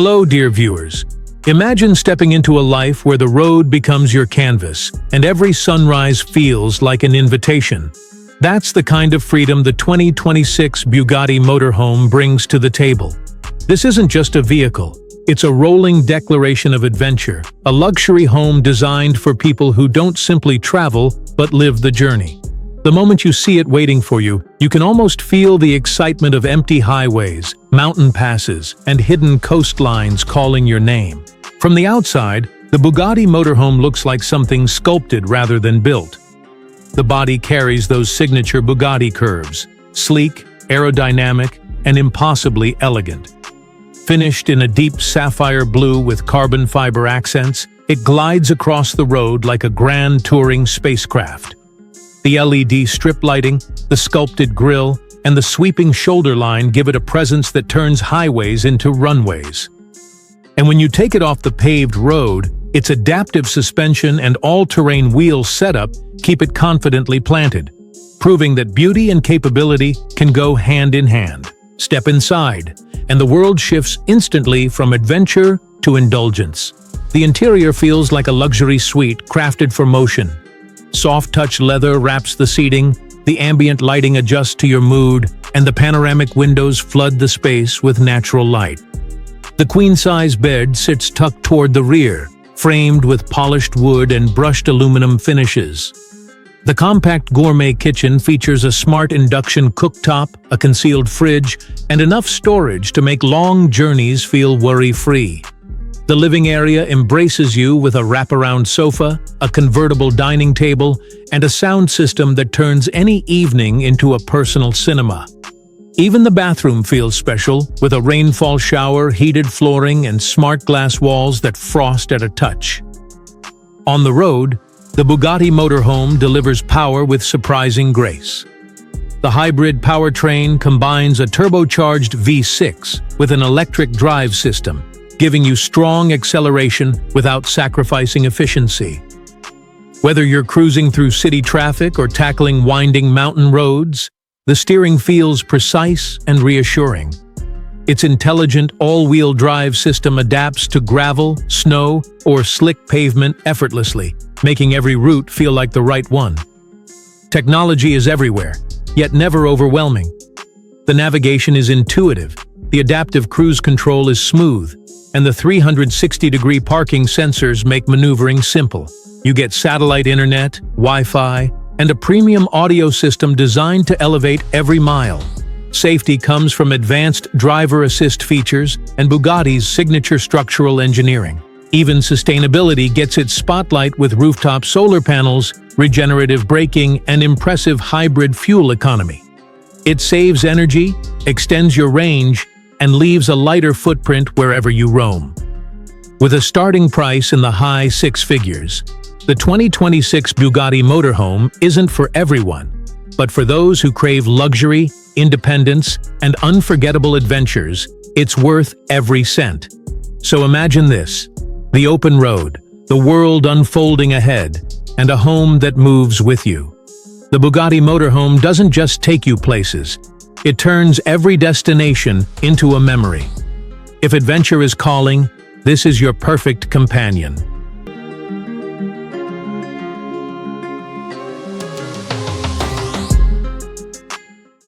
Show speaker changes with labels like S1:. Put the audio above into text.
S1: Hello, dear viewers. Imagine stepping into a life where the road becomes your canvas, and every sunrise feels like an invitation. That's the kind of freedom the 2026 Bugatti Motorhome brings to the table. This isn't just a vehicle. It's a rolling declaration of adventure, a luxury home designed for people who don't simply travel, but live the journey. The moment you see it waiting for you, you can almost feel the excitement of empty highways, mountain passes, and hidden coastlines calling your name. From the outside, the Bugatti Motorhome looks like something sculpted rather than built. The body carries those signature Bugatti curves, sleek, aerodynamic, and impossibly elegant. Finished in a deep sapphire blue with carbon fiber accents, it glides across the road like a grand touring spacecraft. The LED strip lighting, the sculpted grille, and the sweeping shoulder line give it a presence that turns highways into runways. And when you take it off the paved road, its adaptive suspension and all-terrain wheel setup keep it confidently planted, proving that beauty and capability can go hand in hand. Step inside, and the world shifts instantly from adventure to indulgence. The interior feels like a luxury suite crafted for motion. Soft-touch leather wraps the seating, the ambient lighting adjusts to your mood, and the panoramic windows flood the space with natural light. The queen-size bed sits tucked toward the rear, framed with polished wood and brushed aluminum finishes. The compact gourmet kitchen features a smart induction cooktop, a concealed fridge, and enough storage to make long journeys feel worry-free. The living area embraces you with a wraparound sofa, a convertible dining table, and a sound system that turns any evening into a personal cinema. Even the bathroom feels special, with a rainfall shower, heated flooring, and smart glass walls that frost at a touch. On the road, the Bugatti Motorhome delivers power with surprising grace. The hybrid powertrain combines a turbocharged V6 with an electric drive system, giving you strong acceleration without sacrificing efficiency. Whether you're cruising through city traffic or tackling winding mountain roads, the steering feels precise and reassuring. Its intelligent all-wheel drive system adapts to gravel, snow, or slick pavement effortlessly, making every route feel like the right one. Technology is everywhere, yet never overwhelming. The navigation is intuitive, the adaptive cruise control is smooth, and the 360-degree parking sensors make maneuvering simple. You get satellite internet, Wi-Fi, and a premium audio system designed to elevate every mile. Safety comes from advanced driver assist features and Bugatti's signature structural engineering. Even sustainability gets its spotlight with rooftop solar panels, regenerative braking, and impressive hybrid fuel economy. It saves energy, extends your range, and leaves a lighter footprint wherever you roam. With a starting price in the high six figures, the 2026 Bugatti Motorhome isn't for everyone, but for those who crave luxury, independence, and unforgettable adventures, it's worth every cent. So imagine this: the open road, the world unfolding ahead, and a home that moves with you. The Bugatti Motorhome doesn't just take you places, it turns every destination into a memory. If adventure is calling, this is your perfect companion.